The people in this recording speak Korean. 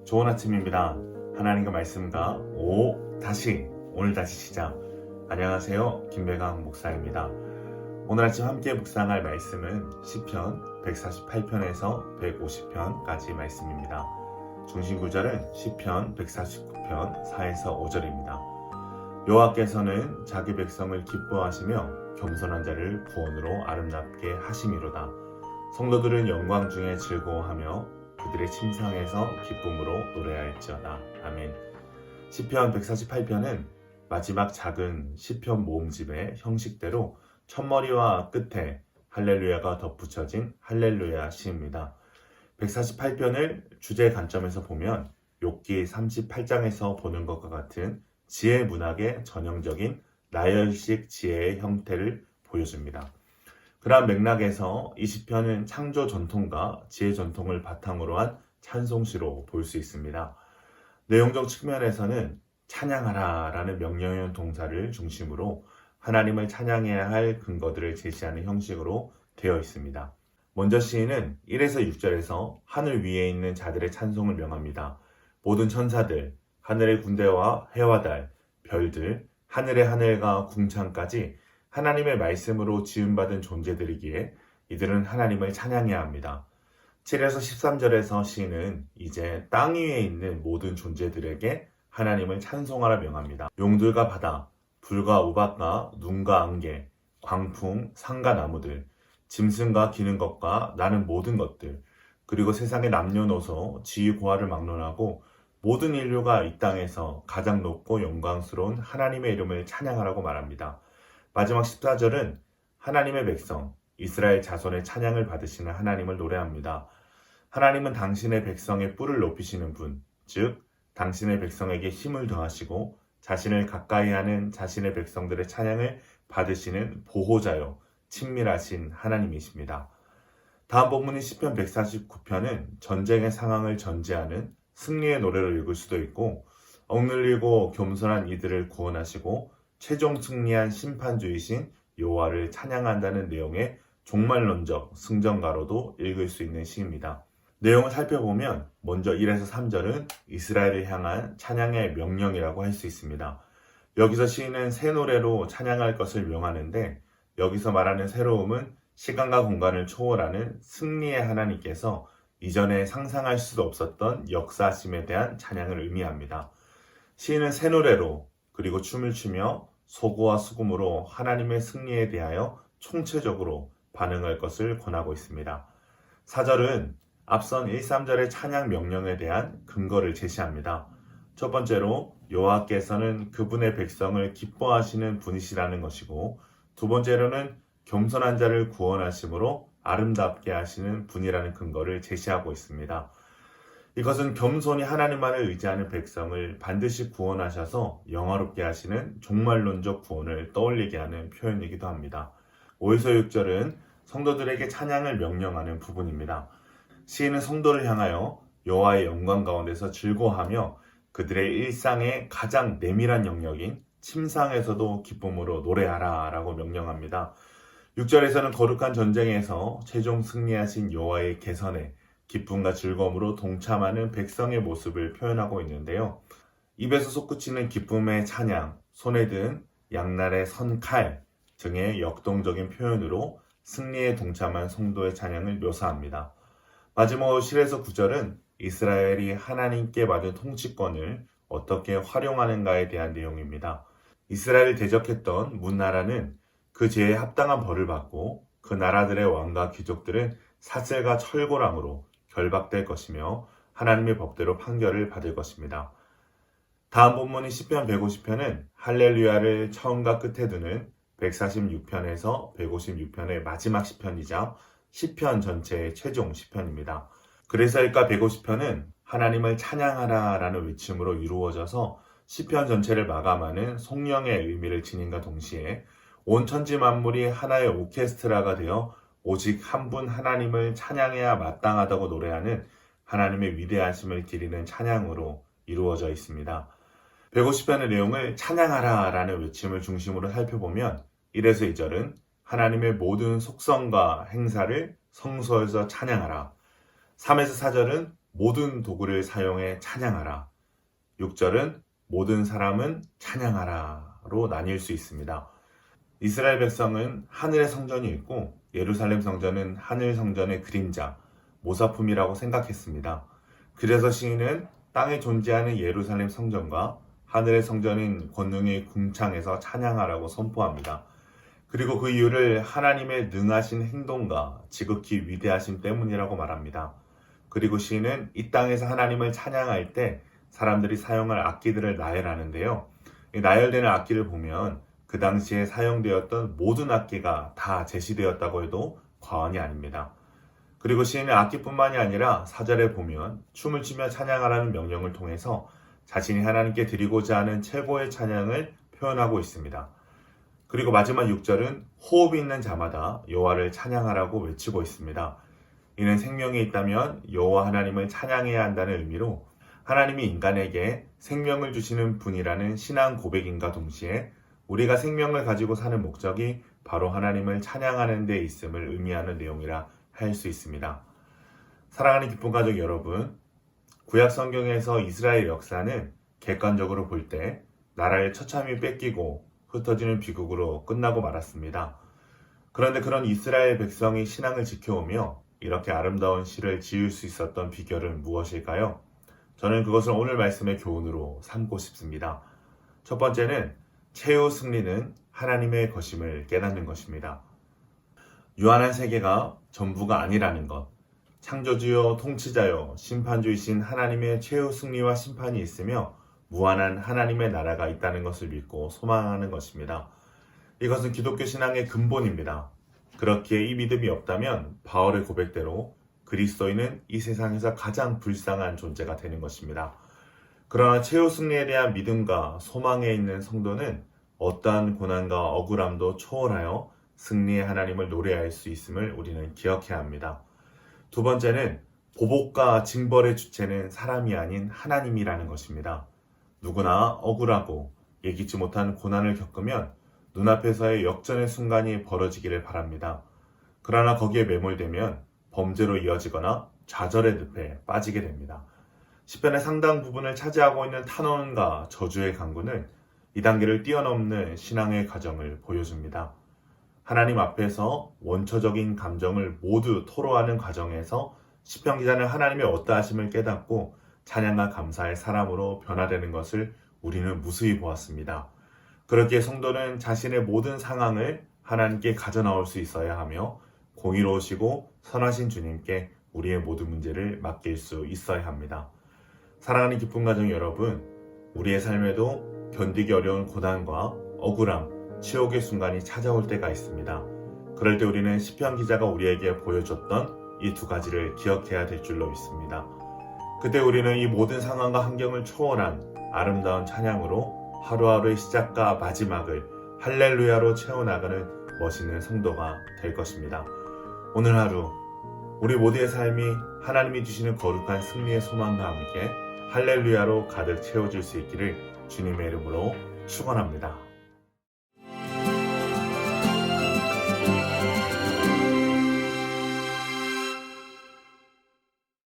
좋은 아침입니다. 하나님의 말씀과 오늘 다시 시작. 안녕하세요. 김배강 목사입니다. 오늘 아침 함께 묵상할 말씀은 시편 148편에서 150편까지 말씀입니다. 중심 구절은 시편 149편 4에서 5절입니다. 여호와께서는 자기 백성을 기뻐하시며 겸손한 자를 구원으로 아름답게 하심이로다. 성도들은 영광 중에 즐거워하며 그들의 침상에서 기쁨으로 노래할지어다. 아멘. 시편 148편은 마지막 작은 시편 모음집의 형식대로 첫머리와 끝에 할렐루야가 덧붙여진 할렐루야 시입니다. 148편을 주제 관점에서 보면 욥기 38장에서 보는 것과 같은 지혜 문학의 전형적인 나열식 지혜의 형태를 보여줍니다. 그러한 맥락에서 이 시편은 창조 전통과 지혜 전통을 바탕으로 한 찬송시로 볼 수 있습니다. 내용적 측면에서는 찬양하라 라는 명령형 동사를 중심으로 하나님을 찬양해야 할 근거들을 제시하는 형식으로 되어 있습니다. 먼저 시인은 1에서 6절에서 하늘 위에 있는 자들의 찬송을 명합니다. 모든 천사들, 하늘의 군대와 해와 달, 별들, 하늘의 하늘과 궁창까지 하나님의 말씀으로 지음받은 존재들이기에 이들은 하나님을 찬양해야 합니다. 7에서 13절에서 시인은 이제 땅 위에 있는 모든 존재들에게 하나님을 찬송하라 명합니다. 용들과 바다, 불과 우박과 눈과 안개, 광풍, 산과 나무들, 짐승과 기는 것과 나는 모든 것들, 그리고 세상의 남녀노소, 지위고하를 막론하고 모든 인류가 이 땅에서 가장 높고 영광스러운 하나님의 이름을 찬양하라고 말합니다. 마지막 14절은 하나님의 백성, 이스라엘 자손의 찬양을 받으시는 하나님을 노래합니다. 하나님은 당신의 백성의 뿔을 높이시는 분, 즉 당신의 백성에게 힘을 더하시고 자신을 가까이 하는 자신의 백성들의 찬양을 받으시는 보호자요, 친밀하신 하나님이십니다. 다음 본문인 시편 149편은 전쟁의 상황을 전제하는 승리의 노래로 읽을 수도 있고 억눌리고 겸손한 이들을 구원하시고 최종 승리한 심판주이신 여호와를 찬양한다는 내용의 종말론적 승전가로도 읽을 수 있는 시입니다. 내용을 살펴보면 먼저 1에서 3절은 이스라엘을 향한 찬양의 명령이라고 할 수 있습니다. 여기서 시인은 새 노래로 찬양할 것을 명하는데 여기서 말하는 새로움은 시간과 공간을 초월하는 승리의 하나님께서 이전에 상상할 수도 없었던 역사심에 대한 찬양을 의미합니다. 시인은 새 노래로 그리고 춤을 추며 소고와 수금으로 하나님의 승리에 대하여 총체적으로 반응할 것을 권하고 있습니다. 4절은 앞선 1, 3절의 찬양 명령에 대한 근거를 제시합니다. 첫 번째로 여호와께서는 그분의 백성을 기뻐하시는 분이시라는 것이고 두 번째로는 겸손한 자를 구원하심으로 아름답게 하시는 분이라는 근거를 제시하고 있습니다. 이것은 겸손히 하나님만을 의지하는 백성을 반드시 구원하셔서 영화롭게 하시는 종말론적 구원을 떠올리게 하는 표현이기도 합니다. 5에서 6절은 성도들에게 찬양을 명령하는 부분입니다. 시인은 성도를 향하여 여호와의 영광 가운데서 즐거워하며 그들의 일상의 가장 내밀한 영역인 침상에서도 기쁨으로 노래하라 라고 명령합니다. 6절에서는 거룩한 전쟁에서 최종 승리하신 여호와의 개선에 기쁨과 즐거움으로 동참하는 백성의 모습을 표현하고 있는데요. 입에서 솟구치는 기쁨의 찬양, 손에 든 양날의 선 칼 등의 역동적인 표현으로 승리에 동참한 성도의 찬양을 묘사합니다. 마지막으로 7에서 9절은 이스라엘이 하나님께 받은 통치권을 어떻게 활용하는가에 대한 내용입니다. 이스라엘을 대적했던 문나라는 그 죄에 합당한 벌을 받고 그 나라들의 왕과 귀족들은 사슬과 철고랑으로 결박될 것이며 하나님의 법대로 판결을 받을 것입니다. 다음 본문인 시편 150편은 할렐루야를 처음과 끝에 두는 146편에서 156편의 마지막 시편이자 시편 전체의 최종 시편입니다. 그래서일까 150편은 하나님을 찬양하라 라는 외침으로 이루어져서 시편 전체를 마감하는 송영의 의미를 지닌과 동시에 온 천지 만물이 하나의 오케스트라가 되어 오직 한 분 하나님을 찬양해야 마땅하다고 노래하는 하나님의 위대하심을 기리는 찬양으로 이루어져 있습니다. 150편의 내용을 찬양하라 라는 외침을 중심으로 살펴보면 1에서 2절은 하나님의 모든 속성과 행사를 성소에서 찬양하라. 3에서 4절은 모든 도구를 사용해 찬양하라. 6절은 모든 사람은 찬양하라로 나뉠 수 있습니다. 이스라엘 백성은 하늘의 성전이 있고 예루살렘 성전은 하늘 성전의 그림자, 모사품이라고 생각했습니다. 그래서 시인은 땅에 존재하는 예루살렘 성전과 하늘의 성전인 권능의 궁창에서 찬양하라고 선포합니다. 그리고 그 이유를 하나님의 능하신 행동과 지극히 위대하심 때문이라고 말합니다. 그리고 시인은 이 땅에서 하나님을 찬양할 때 사람들이 사용할 악기들을 나열하는데요. 이 나열되는 악기를 보면 그 당시에 사용되었던 모든 악기가 다 제시되었다고 해도 과언이 아닙니다. 그리고 시인은 악기뿐만이 아니라 4절에 보면 춤을 추며 찬양하라는 명령을 통해서 자신이 하나님께 드리고자 하는 최고의 찬양을 표현하고 있습니다. 그리고 마지막 6절은 호흡이 있는 자마다 여호와를 찬양하라고 외치고 있습니다. 이는 생명이 있다면 여호와 하나님을 찬양해야 한다는 의미로 하나님이 인간에게 생명을 주시는 분이라는 신앙 고백인과 동시에 우리가 생명을 가지고 사는 목적이 바로 하나님을 찬양하는 데 있음을 의미하는 내용이라 할 수 있습니다. 사랑하는 기쁜 가족 여러분, 구약 성경에서 이스라엘 역사는 객관적으로 볼 때 나라를 처참히 뺏기고 흩어지는 비극으로 끝나고 말았습니다. 그런데 그런 이스라엘 백성이 신앙을 지켜오며 이렇게 아름다운 시를 지을 수 있었던 비결은 무엇일까요? 저는 그것을 오늘 말씀의 교훈으로 삼고 싶습니다. 첫 번째는 최후 승리는 하나님의 것임을 깨닫는 것입니다. 유한한 세계가 전부가 아니라는 것, 창조주여 통치자여 심판주이신 하나님의 최후 승리와 심판이 있으며 무한한 하나님의 나라가 있다는 것을 믿고 소망하는 것입니다. 이것은 기독교 신앙의 근본입니다. 그렇기에 이 믿음이 없다면 바울의 고백대로 그리스도인은 이 세상에서 가장 불쌍한 존재가 되는 것입니다. 그러나 최후 승리에 대한 믿음과 소망에 있는 성도는 어떠한 고난과 억울함도 초월하여 승리의 하나님을 노래할 수 있음을 우리는 기억해야 합니다. 두 번째는 보복과 징벌의 주체는 사람이 아닌 하나님이라는 것입니다. 누구나 억울하고 예기치 못한 고난을 겪으면 눈앞에서의 역전의 순간이 벌어지기를 바랍니다. 그러나 거기에 매몰되면 범죄로 이어지거나 좌절의 늪에 빠지게 됩니다. 시편의 상당 부분을 차지하고 있는 탄원과 저주의 강구는 이 단계를 뛰어넘는 신앙의 과정을 보여줍니다. 하나님 앞에서 원초적인 감정을 모두 토로하는 과정에서 시편 기자는 하나님의 어떠하심을 깨닫고 찬양과 감사의 사람으로 변화되는 것을 우리는 무수히 보았습니다. 그렇기에 성도는 자신의 모든 상황을 하나님께 가져나올 수 있어야 하며 공의로우시고 선하신 주님께 우리의 모든 문제를 맡길 수 있어야 합니다. 사랑하는 기쁜 가정 여러분, 우리의 삶에도 견디기 어려운 고난과 억울함, 치욕의 순간이 찾아올 때가 있습니다. 그럴 때 우리는 시편 기자가 우리에게 보여줬던 이 두 가지를 기억해야 될 줄로 믿습니다. 그때 우리는 이 모든 상황과 환경을 초월한 아름다운 찬양으로 하루하루의 시작과 마지막을 할렐루야로 채워나가는 멋있는 성도가 될 것입니다. 오늘 하루 우리 모두의 삶이 하나님이 주시는 거룩한 승리의 소망과 함께 할렐루야로 가득 채워질 수 있기를 주님의 이름으로 축원합니다.